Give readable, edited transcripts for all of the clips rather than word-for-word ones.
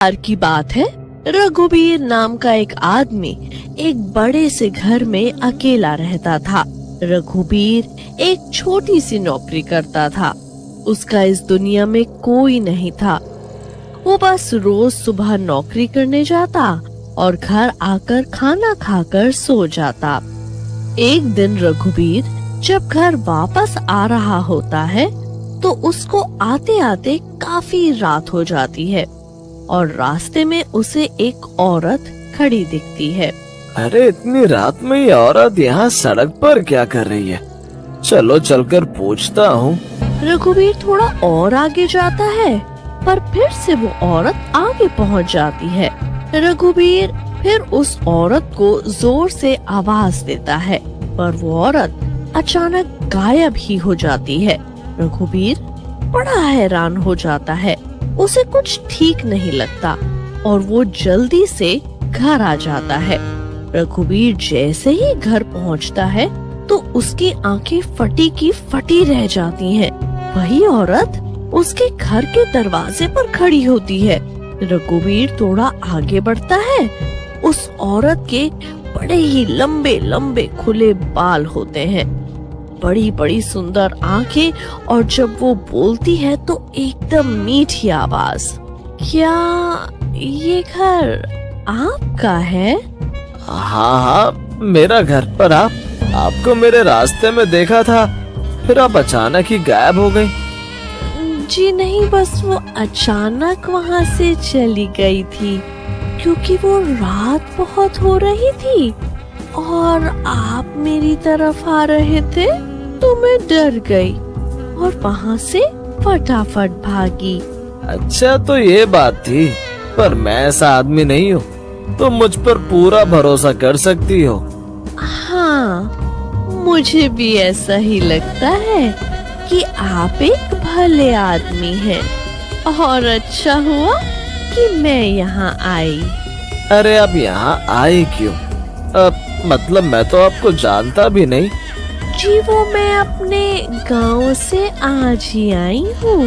बार की बात है, रघुबीर नाम का एक आदमी एक बड़े से घर में अकेला रहता था। रघुबीर एक छोटी सी नौकरी करता था। उसका इस दुनिया में कोई नहीं था। वो बस रोज सुबह नौकरी करने जाता और घर आकर खाना खाकर सो जाता। एक दिन रघुबीर जब घर वापस आ रहा होता है तो उसको आते आते काफी रात हो जाती है और रास्ते में उसे एक औरत खड़ी दिखती है। अरे इतनी रात में ये औरत यहाँ सड़क पर क्या कर रही है? चलो चलकर पूछता हूँ। रघुबीर थोड़ा और आगे जाता है पर फिर से वो औरत आगे पहुँच जाती है। रघुबीर फिर उस औरत को जोर से आवाज देता है पर वो औरत अचानक गायब ही हो जाती है। रघुबीर बड़ा हैरान हो जाता है। उसे कुछ ठीक नहीं लगता और वो जल्दी से घर आ जाता है। रघुबीर जैसे ही घर पहुंचता है तो उसकी आंखें फटी की फटी रह जाती हैं। वही औरत उसके घर के दरवाजे पर खड़ी होती है। रघुबीर थोड़ा आगे बढ़ता है। उस औरत के बड़े ही लंबे लंबे खुले बाल होते हैं, बड़ी बड़ी सुंदर आंखें और जब वो बोलती है तो एकदम मीठी आवाज। क्या ये घर आपका है? हाँ, मेरा घर। पर आपको मेरे रास्ते में देखा था, फिर आप अचानक ही गायब हो गई। जी नहीं, बस वो अचानक वहाँ से चली गई थी क्योंकि वो रात बहुत हो रही थी और आप मेरी तरफ आ रहे थे तो मैं डर गई और वहाँ से फटाफट भागी। अच्छा, तो ये बात थी। पर मैं ऐसा आदमी नहीं हूँ, तो मुझ पर पूरा भरोसा कर सकती हो। हाँ, मुझे भी ऐसा ही लगता है कि आप एक भले आदमी हैं और अच्छा हुआ कि मैं यहाँ आई। अरे आप यहाँ आए क्यों? मतलब मैं तो आपको जानता भी नहीं। जी वो मैं अपने गांव से आज ही आई हूँ।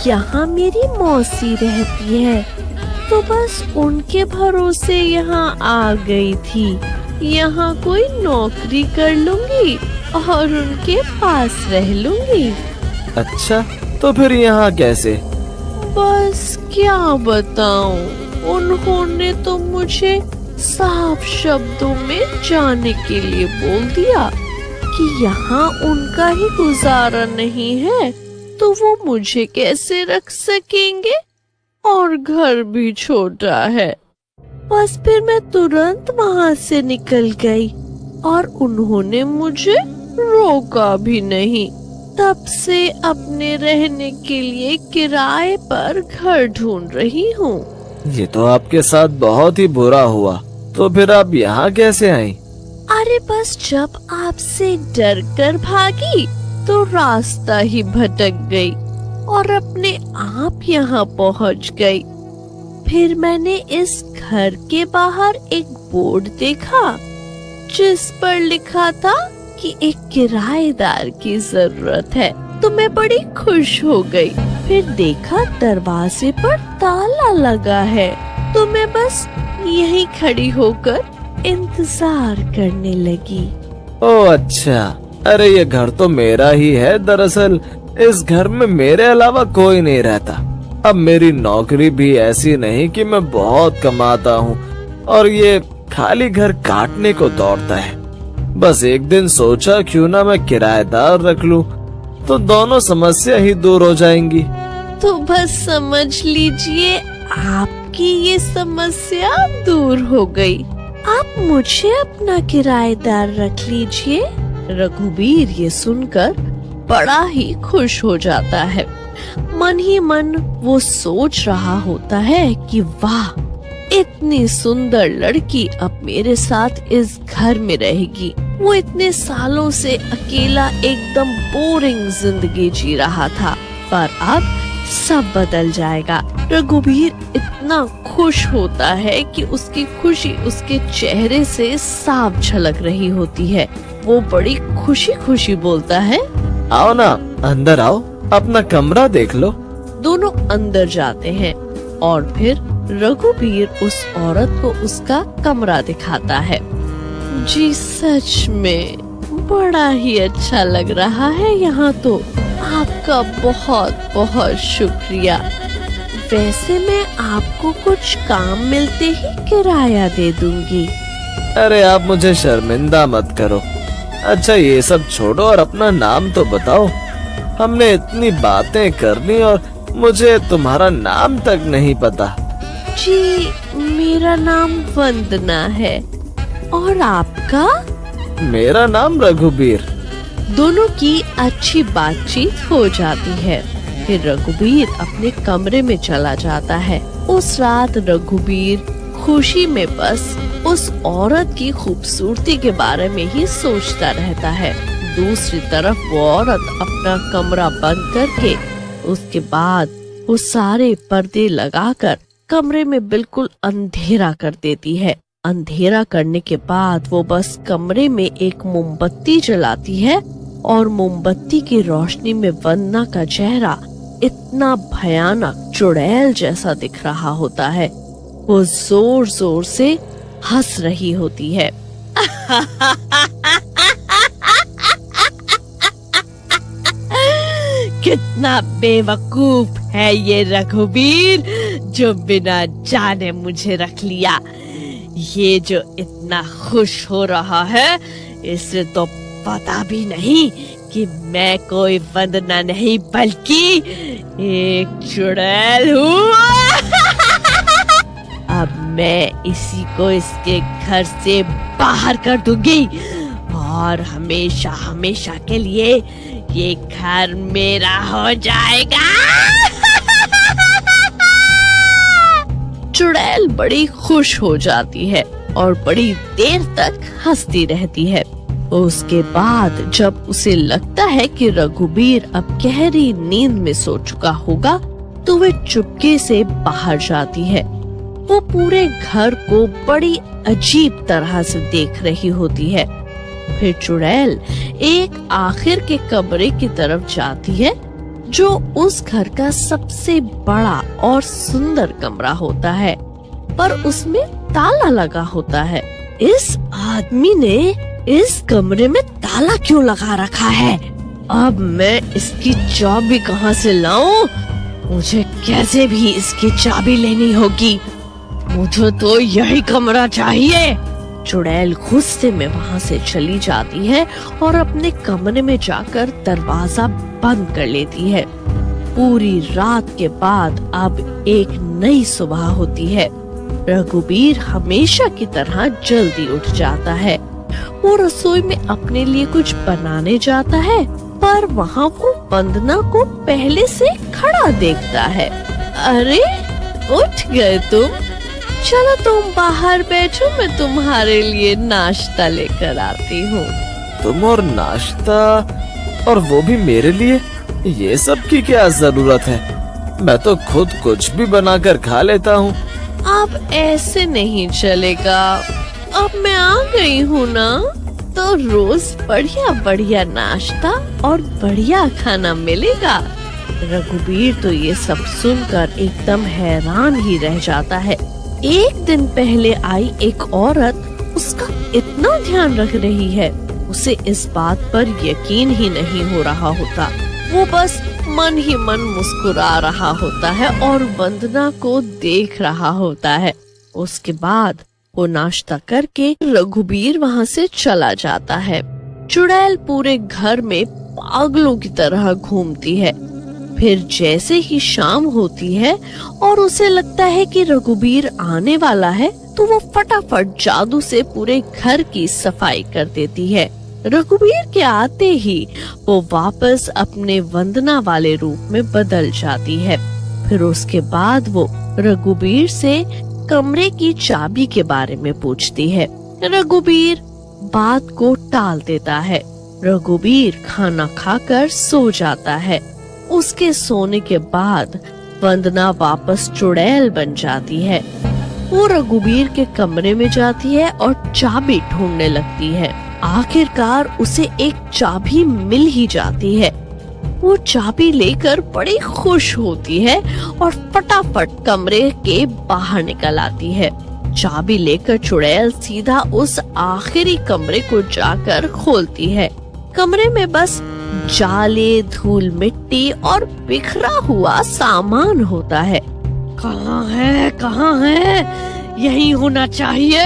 यहाँ मेरी मौसी रहती है तो बस उनके भरोसे यहाँ आ गई थी। यहाँ कोई नौकरी कर लूंगी और उनके पास रह लूंगी। अच्छा, तो फिर यहाँ कैसे? बस क्या बताऊं, उन्होंने तो मुझे साफ शब्दों में जाने के लिए बोल दिया कि यहाँ उनका ही गुजारा नहीं है तो वो मुझे कैसे रख सकेंगे और घर भी छोटा है। बस फिर मैं तुरंत वहाँ से निकल गई और उन्होंने मुझे रोका भी नहीं। तब से अपने रहने के लिए किराए पर घर ढूंढ रही हूँ। ये तो आपके साथ बहुत ही बुरा हुआ। तो फिर आप यहाँ कैसे आई? अरे बस जब आपसे डर कर भागी तो रास्ता ही भटक गई और अपने आप यहाँ पहुँच गई। फिर मैंने इस घर के बाहर एक बोर्ड देखा जिस पर लिखा था कि एक किराएदार की जरूरत है, तो मैं बड़ी खुश हो गई। फिर देखा दरवाजे पर ताला लगा है तो मैं बस यहीं खड़ी होकर इंतजार करने लगी। ओह अच्छा, अरे ये घर तो मेरा ही है। दरअसल इस घर में मेरे अलावा कोई नहीं रहता। अब मेरी नौकरी भी ऐसी नहीं कि मैं बहुत कमाता हूँ और ये खाली घर काटने को दौड़ता है। बस एक दिन सोचा क्यों ना मैं किराएदार रख लूं, तो दोनों समस्या ही दूर हो जाएंगी। तो बस समझ लीजिए आपकी ये समस्या दूर हो गई। आप मुझे अपना किराएदार रख लीजिए। रघुबीर ये सुनकर बड़ा ही खुश हो जाता है। मन ही मन वो सोच रहा होता है कि वाह, इतनी सुंदर लड़की अब मेरे साथ इस घर में रहेगी। वो इतने सालों से अकेला एकदम बोरिंग जिंदगी जी रहा था, पर अब सब बदल जाएगा। रघुबीर इतना खुश होता है कि उसकी खुशी उसके चेहरे से साफ झलक रही होती है। वो बड़ी खुशी खुशी बोलता है, आओ ना, अंदर आओ, अपना कमरा देख लो। दोनों अंदर जाते हैं और फिर रघुबीर उस औरत को उसका कमरा दिखाता है। जी सच में बड़ा ही अच्छा लग रहा है यहाँ तो। आपका बहुत बहुत शुक्रिया। वैसे मैं आपको कुछ काम मिलते ही किराया दे दूंगी। अरे आप मुझे शर्मिंदा मत करो। अच्छा ये सब छोड़ो और अपना नाम तो बताओ। हमने इतनी बातें कर ली और मुझे तुम्हारा नाम तक नहीं पता। जी मेरा नाम वंदना है। और आपका? मेरा नाम रघुबीर। दोनों की अच्छी बातचीत हो जाती है। फिर रघुबीर अपने कमरे में चला जाता है। उस रात रघुबीर खुशी में बस उस औरत की खूबसूरती के बारे में ही सोचता रहता है। दूसरी तरफ वो औरत अपना कमरा बंद करके उसके बाद वो सारे पर्दे लगाकर कमरे में बिल्कुल अंधेरा कर देती है। अंधेरा करने के बाद वो बस कमरे में एक मोमबत्ती जलाती है और मोमबत्ती की रोशनी में वंदना का चेहरा इतना भयानक चुड़ैल जैसा दिख रहा होता है। वो जोर जोर से हंस रही होती है। कितना बेवकूफ है ये रघुबीर जो बिना जाने मुझे रख लिया। ये जो इतना खुश हो रहा है इसे तो पता भी नहीं कि मैं कोई वंदना नहीं बल्कि एक चुड़ैल हूँ। अब मैं इसी को इसके घर से बाहर कर दूंगी और हमेशा हमेशा के लिए ये घर मेरा हो जाएगा। चुड़ैल बड़ी खुश हो जाती है और बड़ी देर तक हंसती रहती है। उसके बाद जब उसे लगता है कि रघुबीर अब गहरी नींद में सो चुका होगा तो वह चुपके से बाहर जाती है। वो पूरे घर को बड़ी अजीब तरह से देख रही होती है। फिर चुड़ैल एक आखिर के कमरे की तरफ जाती है जो उस घर का सबसे बड़ा और सुंदर कमरा होता है, पर उसमें ताला लगा होता है। इस आदमी ने इस कमरे में ताला क्यों लगा रखा है? अब मैं इसकी चाबी कहाँ से लाऊं? मुझे कैसे भी इसकी चाबी लेनी होगी। मुझे तो यही कमरा चाहिए। चुड़ैल गुस्से में वहाँ से चली जाती है और अपने कमरे में जाकर दरवाजा बंद कर लेती है। पूरी रात के बाद अब एक नई सुबह होती है। रघुबीर हमेशा की तरह जल्दी उठ जाता है। वो रसोई में अपने लिए कुछ बनाने जाता है, पर वहाँ वो वंदना को पहले से खड़ा देखता है। अरे उठ गए तुम? चलो तुम बाहर बैठो, मैं तुम्हारे लिए नाश्ता लेकर आती हूँ। तुम और नाश्ता, और वो भी मेरे लिए? ये सब की क्या जरूरत है? मैं तो खुद कुछ भी बनाकर खा लेता हूँ। अब ऐसे नहीं चलेगा। अब मैं आ गई हूँ ना, तो रोज बढ़िया बढ़िया नाश्ता और बढ़िया खाना मिलेगा। रघुबीर तो ये सब सुनकर एकदम हैरान ही रह जाता है। एक दिन पहले आई एक औरत उसका इतना ध्यान रख रही है, उसे इस बात पर यकीन ही नहीं हो रहा होता। वो बस मन ही मन मुस्कुरा रहा होता है और वंदना को देख रहा होता है। उसके बाद वो नाश्ता करके रघुबीर वहाँ से चला जाता है। चुड़ैल पूरे घर में पागलों की तरह घूमती है। फिर जैसे ही शाम होती है और उसे लगता है कि रघुबीर आने वाला है, तो वो फटाफट जादू से पूरे घर की सफाई कर देती है। रघुबीर के आते ही वो वापस अपने वंदना वाले रूप में बदल जाती है। फिर उसके बाद वो रघुबीर से कमरे की चाबी के बारे में पूछती है। रघुबीर बात को टाल देता है। रघुबीर खाना खाकर सो जाता है। उसके सोने के बाद वंदना वापस चुड़ैल बन जाती है। वो रघुबीर के कमरे में जाती है और चाबी ढूंढने लगती है। आखिरकार उसे एक चाबी मिल ही जाती है। वो चाबी लेकर बड़ी खुश होती है और फटाफट कमरे के बाहर निकल आती है। चाबी लेकर चुड़ैल सीधा उस आखिरी कमरे को जाकर खोलती है। कमरे में बस जाले, धूल मिट्टी और बिखरा हुआ सामान होता है। कहाँ है, कहाँ है? यही होना चाहिए।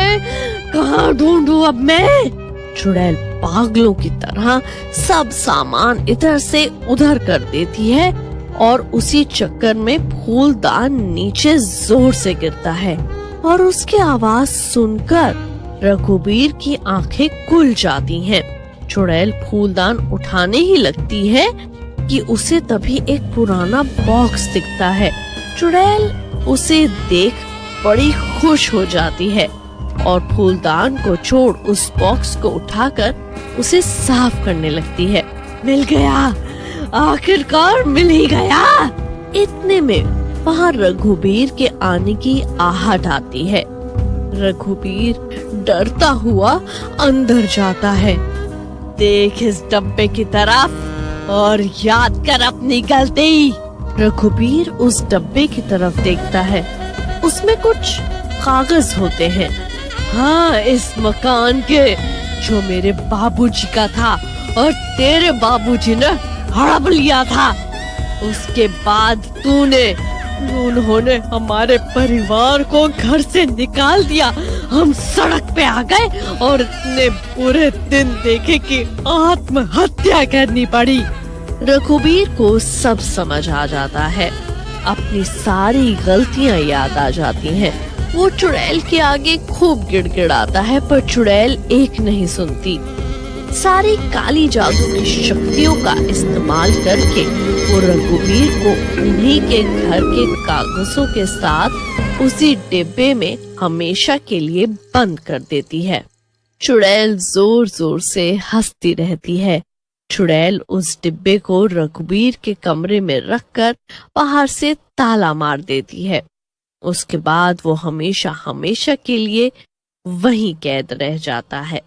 कहाँ ढूंढूं अब मैं? चुड़ैल पागलों की तरह सब सामान इधर से उधर कर देती है और उसी चक्कर में फूलदान नीचे जोर से गिरता है और उसकी आवाज सुनकर रघुबीर की आंखें खुल जाती हैं। चुड़ैल फूलदान उठाने ही लगती है कि उसे तभी एक पुराना बॉक्स दिखता है। चुड़ैल उसे देख बड़ी खुश हो जाती है और फूलदान को छोड़ उस बॉक्स को उठाकर उसे साफ करने लगती है। मिल गया, आखिरकार मिल ही गया। इतने में वहाँ रघुबीर के आने की आहट आती है। रघुबीर डरता हुआ अंदर जाता है। देख इस डब्बे की तरफ और याद कर अपनी गलती। रघुबीर उस डब्बे की तरफ देखता है। उसमें कुछ कागज होते हैं। हाँ, इस मकान के, जो मेरे बाबूजी का था और तेरे बाबूजी ने हड़प लिया था। उसके बाद उन्होंने हमारे परिवार को घर से निकाल दिया। हम सड़क पे आ गए और इतने बुरे दिन देखे कि आत्महत्या करनी पड़ी। रघुबीर को सब समझ आ जाता है। अपनी सारी गलतियां याद आ जाती हैं। वो चुड़ैल के आगे खूब गिड़गिड़ाता है, पर चुड़ैल एक नहीं सुनती। सारी काली जादू की शक्तियों का इस्तेमाल करके वो रघुबीर को उन्हीं के घर के कागजों के साथ उसी डिब्बे में हमेशा के लिए बंद कर देती है। चुड़ैल जोर जोर से हंसती रहती है। चुड़ैल उस डिब्बे को रघुबीर के कमरे में रखकर बाहर से ताला मार देती है। उसके बाद वो हमेशा हमेशा के लिए वहीं कैद रह जाता है।